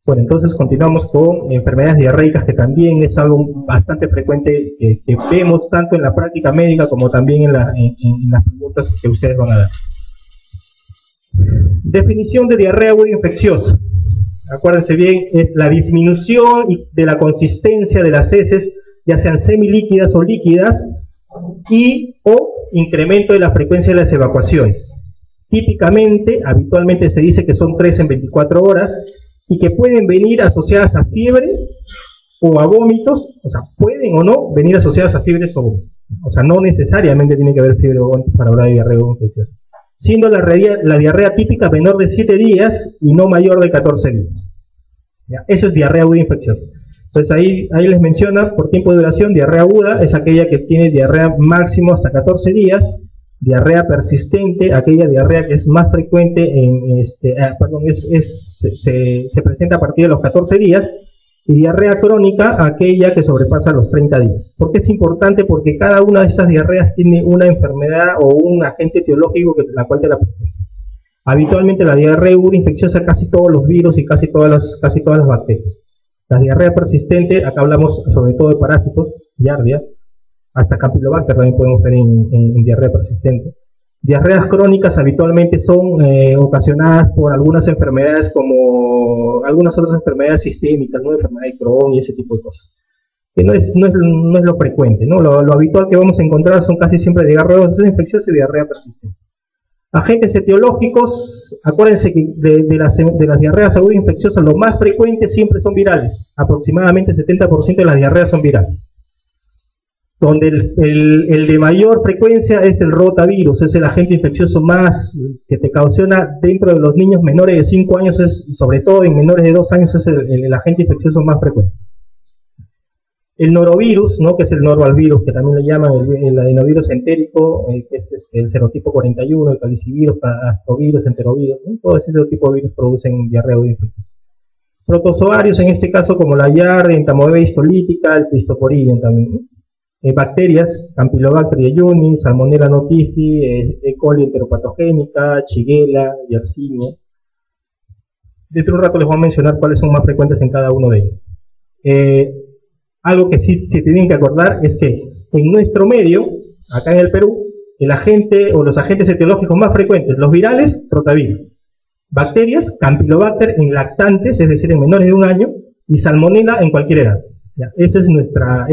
Bueno, entonces continuamos con enfermedades diarreicas, que también es algo bastante frecuente que vemos tanto en la práctica médica como también en las preguntas que ustedes van a dar. Definición de diarrea aguda infecciosa. Acuérdense bien, es la disminución de la consistencia de las heces, ya sean semilíquidas o líquidas, o incremento de la frecuencia de las evacuaciones. Típicamente, habitualmente se dice que son 3 en 24 horas, y que pueden venir asociadas a fiebre o a vómitos, o sea, pueden o no venir asociadas a fiebres o vómitos. O sea, no necesariamente tiene que haber fiebre o vómitos para hablar de diarrea aguda infecciosa. Siendo la diarrea típica menor de 7 días y no mayor de 14 días. ¿Ya? Eso es diarrea aguda infecciosa. Entonces ahí les menciona, por tiempo de duración, diarrea aguda es aquella que tiene diarrea máximo hasta 14 días, diarrea persistente, aquella diarrea que es más frecuente se presenta a partir de los 14 días, y diarrea crónica, aquella que sobrepasa los 30 días. ¿Por qué es importante? Porque cada una de estas diarreas tiene una enfermedad o un agente etiológico la cual te la presenta. Habitualmente la diarrea aguda infecciosa, casi todos los virus y casi todas las bacterias. La diarrea persistente, acá hablamos sobre todo de parásitos, Giardia, hasta Campylobacter también podemos ver en diarrea persistente. Diarreas crónicas habitualmente son ocasionadas por algunas enfermedades, como algunas otras enfermedades sistémicas, ¿no? Enfermedad de Crohn y ese tipo de cosas. Que no es lo frecuente, ¿no? Lo habitual que vamos a encontrar son casi siempre diarrea infecciosa y diarrea persistente. Agentes etiológicos, acuérdense que de las diarreas agudas infecciosas, lo más frecuente siempre son virales. Aproximadamente 70% de las diarreas son virales. Donde el de mayor frecuencia es el rotavirus, es el agente infeccioso más que te ocasiona dentro de los niños menores de 5 años, y sobre todo en menores de 2 años es el agente infeccioso más frecuente. El norovirus, ¿no? Que es el norvalvirus, que también le llaman el adenovirus entérico, que es el serotipo 41, el calicivirus, astrovirus, enterovirus, ¿no? Todo ese tipo de virus producen diarrea aguda infecciosa. Protozoarios, en este caso, como la Giardia, Entamoeba histolítica, el Cryptosporidium también, ¿no? Bacterias, Campylobacter jejuni, Salmonella notifi, E. coli enteropatogénica, Shigella, Yersinia. Dentro de un rato les voy a mencionar cuáles son más frecuentes en cada uno de ellos. Algo que sí se tienen que acordar es que en nuestro medio, acá en el Perú, el agente o los agentes etiológicos más frecuentes, los virales, rotavirus. Bacterias, Campylobacter en lactantes, es decir, en menores de 1 año, y Salmonella en cualquier edad. Ya, esa es nuestra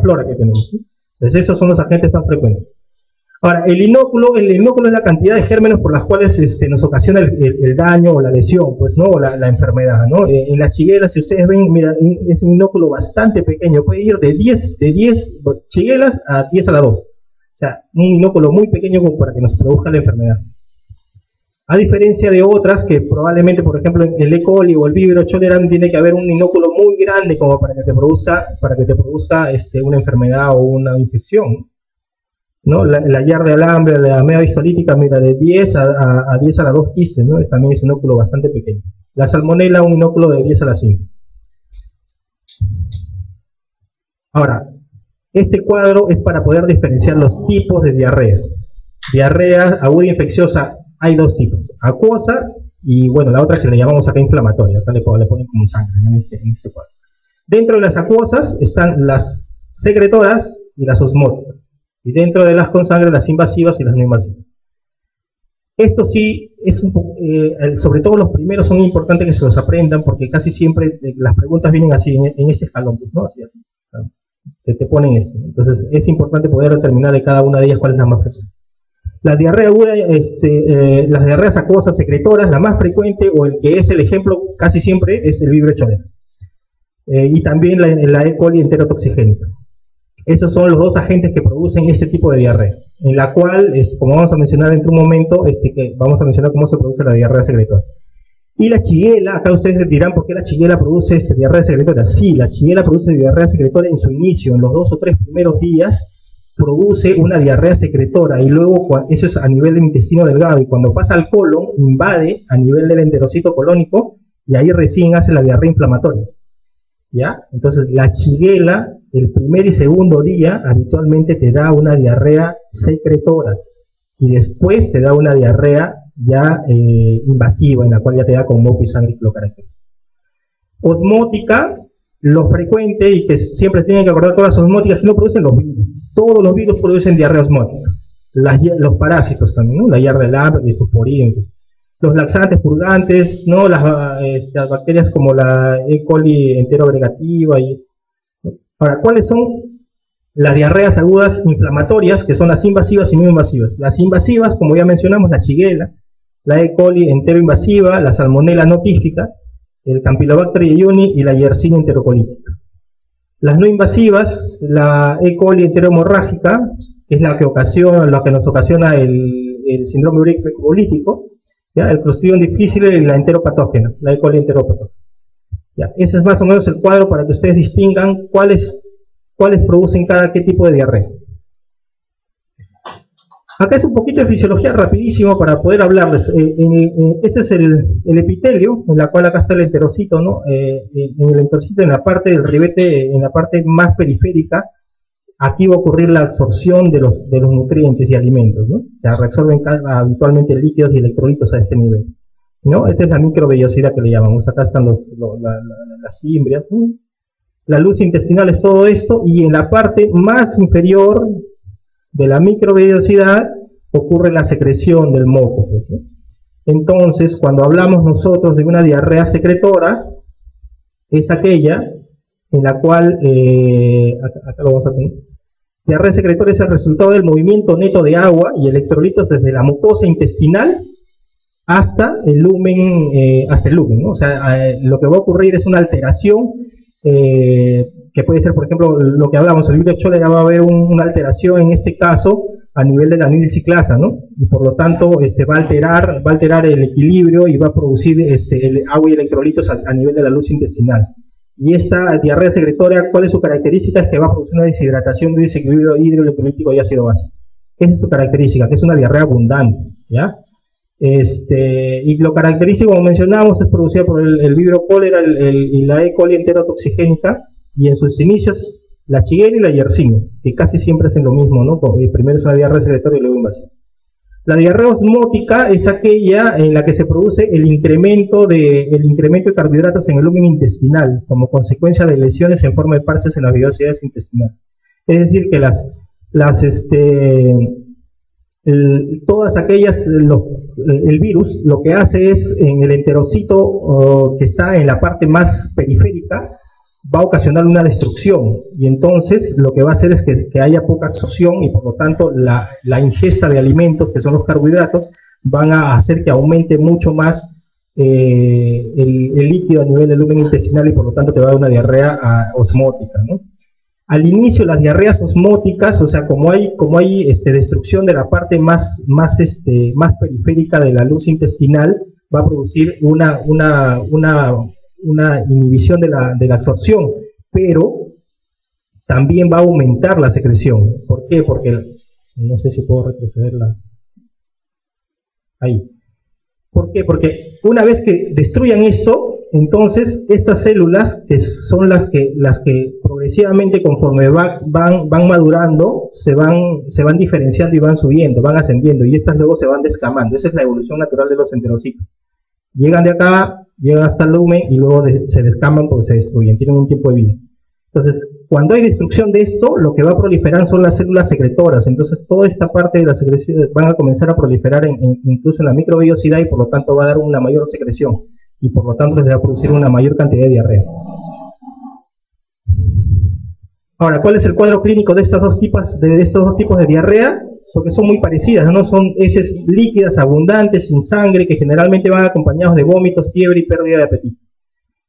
flora que tenemos, ¿sí? Entonces esos son los agentes más frecuentes. Ahora, el inóculo es la cantidad de gérmenes por las cuales nos ocasiona el daño o la lesión, pues, ¿no? O la enfermedad, ¿no? En la Shigella, si ustedes ven, mira, es un inóculo bastante pequeño, puede ir de 10 Shigella a 10 a la 2. O sea, un inóculo muy pequeño como para que nos produzca la enfermedad. A diferencia de otras que probablemente, por ejemplo, el E. coli o el Vibrio cholerae, tiene que haber un inóculo muy grande como para que te produzca una enfermedad o una infección, ¿no? La Giardia alambre, la ameba histolítica, mira, de 10 a 10 a la 2 quistes, ¿no? También es un inóculo bastante pequeño. La Salmonella, un inóculo de 10 a la 5. Ahora, este cuadro es para poder diferenciar los tipos de diarrea. Diarrea aguda infecciosa, hay 2 tipos, acuosa y, bueno, la otra que le llamamos acá inflamatoria, acá le ponen como sangre, ¿no? en este cuadro. Dentro de las acuosas están las secretoras y las osmóticas, y dentro de las con sangre las invasivas y las no invasivas. Esto sí, sobre todo los primeros son importantes que se los aprendan, porque casi siempre las preguntas vienen así, en este escalón, ¿no? Así, ¿no? Te ponen esto. Entonces es importante poder determinar de cada una de ellas cuál es la más frecuente. La diarrea aguda, las diarreas acuosas secretoras, la más frecuente, o el que es el ejemplo casi siempre, es el Vibrio cholerae. Y también la E. coli enterotoxigénica. Esos son los 2 agentes que producen este tipo de diarrea, en la cual, como vamos a mencionar dentro de un momento, vamos a mencionar cómo se produce la diarrea secretora. Y la Shigella, acá ustedes dirán por qué la Shigella produce diarrea secretora. Sí, la Shigella produce diarrea secretora en su inicio, en los 2 o 3 primeros días, produce una diarrea secretora, y luego eso es a nivel del intestino delgado, y cuando pasa al colon, invade a nivel del enterocito colónico, y ahí recién hace la diarrea inflamatoria. ¿Ya? Entonces la Shigella, el primer y segundo día, habitualmente te da una diarrea secretora, y después te da una diarrea ya invasiva, en la cual ya te da con moco y sangre lo característico. Osmótica, lo frecuente, y que siempre tienen que acordar todas las osmóticas que no producen los virus. Todos los virus producen diarrea osmótica. Los parásitos también, ¿no? La Yardelab, la histosporina. Los laxantes, purgantes, ¿no? Las bacterias como la E. coli enteroagregativa. Ahora, ¿cuáles son las diarreas agudas inflamatorias, que son las invasivas y no invasivas? Las invasivas, como ya mencionamos, la Shigella, la E. coli enteroinvasiva, la Salmonella notífica, el Campylobacter jejuni y la Yersinia enterocolítica. Las no invasivas, la E. coli enterohemorrágica, que es la que nos ocasiona el síndrome uríquico, ¿ya? El Clostridium difficile y la enteropatógena, la E. coli enteropatógena. ¿Ya? Ese es más o menos el cuadro para que ustedes distingan cuáles producen qué tipo de diarrea. Acá es un poquito de fisiología rapidísimo para poder hablarles. Este es el epitelio, en la cual acá está el enterocito, ¿no? En el enterocito, en la parte del ribete, en la parte más periférica, aquí va a ocurrir la absorción de los nutrientes y alimentos, ¿no? Se reabsorben habitualmente líquidos y electrolitos a este nivel, ¿no? Esta es la microvellosidad que le llamamos. Acá están las cimbrias, ¿no? La luz intestinal es todo esto, y en la parte más inferior de la microvellosidad ocurre la secreción del moco, pues, ¿no? Entonces, cuando hablamos nosotros de una diarrea secretora, es aquella en la cual, acá lo vamos a tener, diarrea secretora es el resultado del movimiento neto de agua y electrolitos desde la mucosa intestinal hasta el lumen, ¿no? O sea, lo que va a ocurrir es una alteración, que puede ser, por ejemplo, lo que hablamos, el virus Cholet, va a haber una alteración en este caso a nivel de la anilciclasa, ¿no? Y por lo tanto va a alterar el equilibrio y va a producir el agua y electrolitos a nivel de la luz intestinal. Y esta diarrea secretoria, ¿cuál es su característica? Es que va a producir una deshidratación de un desequilibrio hidroelectrolítico y ácido básico. Esa es su característica, que es una diarrea abundante, ¿ya? Y lo característico, como mencionamos, es producida por el vibrio cólera y la E. coli enterotoxigénica, y en sus inicios la Shigella y la Yersinia, que casi siempre hacen lo mismo, ¿no? Primero es una diarrea secretoria y luego invasiva. La diarrea osmótica es aquella en la que se produce el incremento de carbohidratos en el lumen intestinal como consecuencia de lesiones en forma de parches en las vellosidades intestinales. Es decir, que todas aquellas, el virus lo que hace es, en el enterocito que está en la parte más periférica, va a ocasionar una destrucción, y entonces lo que va a hacer es que haya poca absorción, y por lo tanto la ingesta de alimentos, que son los carbohidratos, van a hacer que aumente mucho más el líquido a nivel del lumen intestinal, y por lo tanto te va a dar una diarrea osmótica, ¿no? Al inicio, las diarreas osmóticas, o sea, como hay destrucción de la parte más periférica de la luz intestinal, va a producir una inhibición de la absorción, pero también va a aumentar la secreción. ¿Por qué? Porque, no sé si puedo retrocederla ahí. ¿Por qué? Porque una vez que destruyan esto, entonces estas células, que son las que progresivamente, conforme van madurando, se van diferenciando y van subiendo, van ascendiendo, y estas luego se van descamando. Esa es la evolución natural de los enterocitos. Llegan de acá, llegan hasta el lumen y luego se descaman porque se destruyen, tienen un tiempo de vida. Entonces, cuando hay destrucción de esto, lo que va a proliferar son las células secretoras. Entonces, toda esta parte de la secreción van a comenzar a proliferar incluso en la microvellosidad, y por lo tanto va a dar una mayor secreción, y por lo tanto se va a producir una mayor cantidad de diarrea. Ahora, ¿cuál es el cuadro clínico de estos dos tipos de diarrea? Porque son muy parecidas, ¿no? Son heces líquidas, abundantes, sin sangre, que generalmente van acompañados de vómitos, fiebre y pérdida de apetito.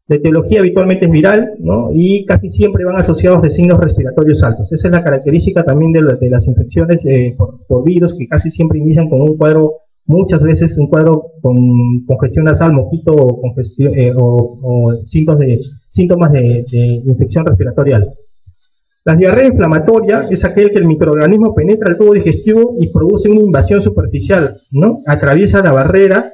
La etiología habitualmente es viral, ¿no? Y casi siempre van asociados de signos respiratorios altos. Esa es la característica también de las infecciones por virus, que casi siempre inician con un cuadro, muchas veces un cuadro con congestión nasal, mosquito o síntomas de infección respiratoria alta. La diarrea inflamatoria es aquel que el microorganismo penetra el tubo digestivo y produce una invasión superficial, ¿no? Atraviesa la barrera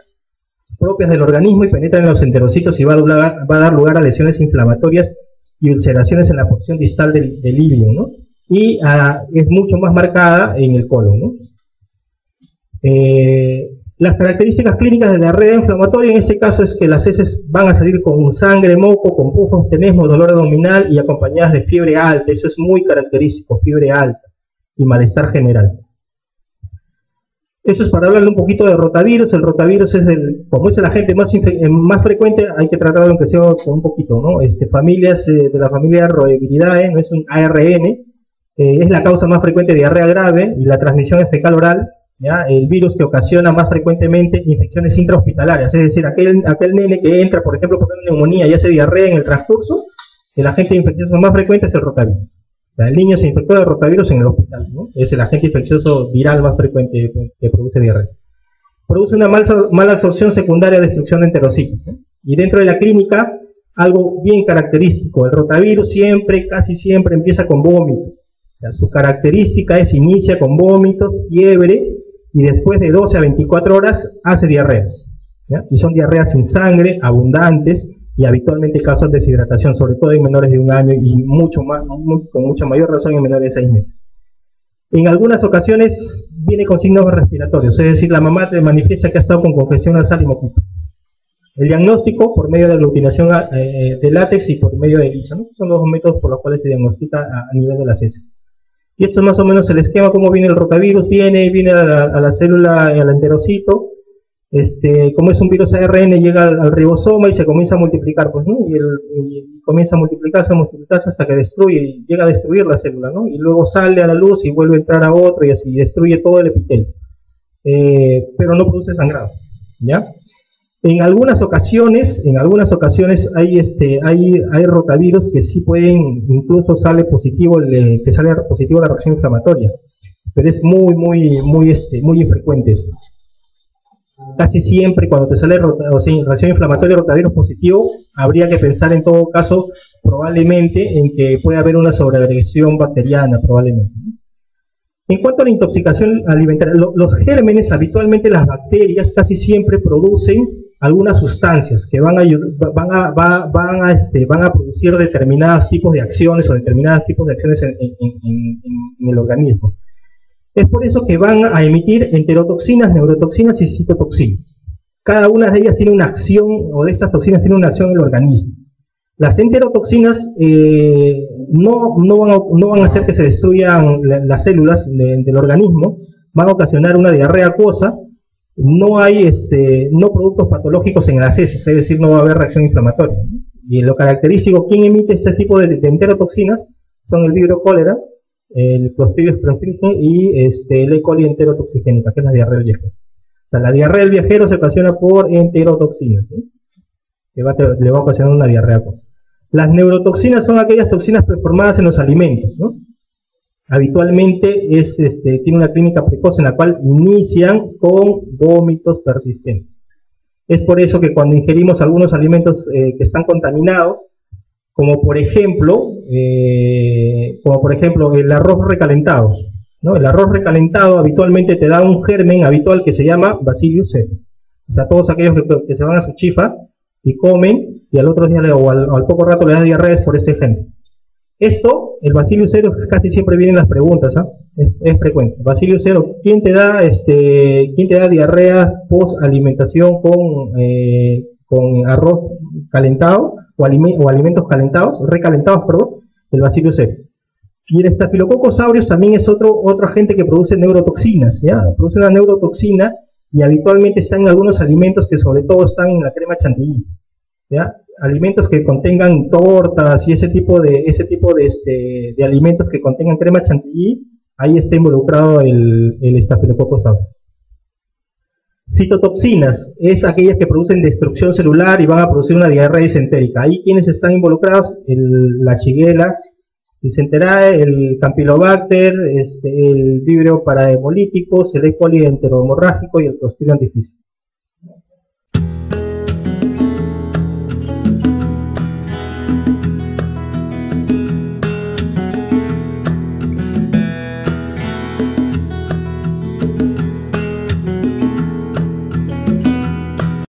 propias del organismo y penetra en los enterocitos, y va a dar lugar a lesiones inflamatorias y ulceraciones en la porción distal del ileum, ¿no? Y es mucho más marcada en el colon, ¿no? Las características clínicas de diarrea inflamatoria en este caso es que las heces van a salir con sangre, moco, con pufos, tenesmo, dolor abdominal y acompañadas de fiebre alta. Eso es muy característico, fiebre alta y malestar general. Eso es para hablarle un poquito de rotavirus. El rotavirus es como es el agente más frecuente, hay que tratarlo aunque sea con un poquito, ¿no? Familias de la familia Roeviridae, no es un ARN, es la causa más frecuente de diarrea grave y la transmisión es fecal oral. ¿Ya? El virus que ocasiona más frecuentemente infecciones intrahospitalarias, es decir, aquel nene que entra, por ejemplo, por una neumonía y hace diarrea en el transcurso, el agente infeccioso más frecuente es el rotavirus. O sea, el niño se infectó de rotavirus en el hospital, ¿no? Es el agente infeccioso viral más frecuente que produce diarrea. Produce una mala absorción secundaria de destrucción de enterocitos, ¿no? Y dentro de la clínica, algo bien característico, el rotavirus casi siempre empieza con vómitos. O sea, su característica inicia con vómitos, fiebre, y después de 12 a 24 horas hace diarreas, ¿ya? Y son diarreas sin sangre, abundantes, y habitualmente causan deshidratación, sobre todo en menores de 1 año y con mucha mayor razón en menores de 6 meses. En algunas ocasiones viene con signos respiratorios, es decir, la mamá te manifiesta que ha estado con congestión nasal y moquito. El diagnóstico por medio de aglutinación de látex y por medio de ELISA, ¿no? Son los métodos por los cuales se diagnostica a nivel de las heces. Y esto es más o menos el esquema, cómo viene el rotavirus, viene a la célula, al enterocito, como es un virus ARN, llega al ribosoma y se comienza a multiplicar, pues, ¿no? Y comienza a multiplicarse hasta que destruye, llega a destruir la célula, ¿no? Y luego sale a la luz y vuelve a entrar a otro y así, destruye todo el epitelio. Pero no produce sangrado, ¿ya? En algunas ocasiones hay rotavirus que sí pueden, incluso sale positivo la reacción inflamatoria, pero es muy infrecuente eso. Casi siempre cuando te sale reacción inflamatoria rotavirus positivo, habría que pensar en todo caso probablemente en que puede haber una sobreagresión bacteriana, probablemente. En cuanto a la intoxicación alimentaria, los gérmenes, habitualmente las bacterias casi siempre producen algunas sustancias que van a producir determinados tipos de acciones en el organismo. Es por eso que van a emitir enterotoxinas, neurotoxinas y citotoxinas. Cada una de ellas tiene una acción, o de estas toxinas tiene una acción en el organismo. Las enterotoxinas no van a hacer que se destruyan las células del organismo, van a ocasionar una diarrea acuosa. No hay productos patológicos en las heces, es decir, no va a haber reacción inflamatoria, ¿no? Y lo característico, ¿quién emite este tipo de enterotoxinas? Son el Vibrio cholera, el Clostridium perfringens y el E. coli enterotoxigénica, que es la diarrea del viajero. O sea, la diarrea del viajero se ocasiona por enterotoxinas, ¿sí? Le va a ocasionar una diarrea acuosa. Las neurotoxinas son aquellas toxinas preformadas en los alimentos, ¿no? Habitualmente tiene una clínica precoz en la cual inician con vómitos persistentes. Es por eso que cuando ingerimos algunos alimentos que están contaminados, como por ejemplo el arroz recalentado, ¿no? El arroz recalentado habitualmente te da un germen habitual que se llama Bacillus cereus. O sea, todos aquellos que se van a su chifa y comen y al otro día o al poco rato le da diarrea es por este germen. Esto, el Bacillus cereus, casi siempre vienen las preguntas, ¿eh? Es frecuente. Bacillus cereus, ¿quién te da diarrea post alimentación con arroz calentado o alimentos recalentados, perdón? El Bacillus cereus. Y el Staphylococcus aureus también es otro agente que produce neurotoxinas, ¿ya? Produce una neurotoxina y habitualmente está en algunos alimentos que sobre todo están en la crema chantilly, ¿ya? Alimentos que contengan tortas y ese tipo de alimentos que contengan crema chantilly, ahí está involucrado el Staphylococcus aureus. Citotoxinas es aquellas que producen destrucción celular y van a producir una diarrea disentérica. Ahí quienes están involucrados, la Shigella disenterae, el Campylobacter, el Vibrio parahemolyticus, el E. coli enterohemorrágico y el Clostridium difficile.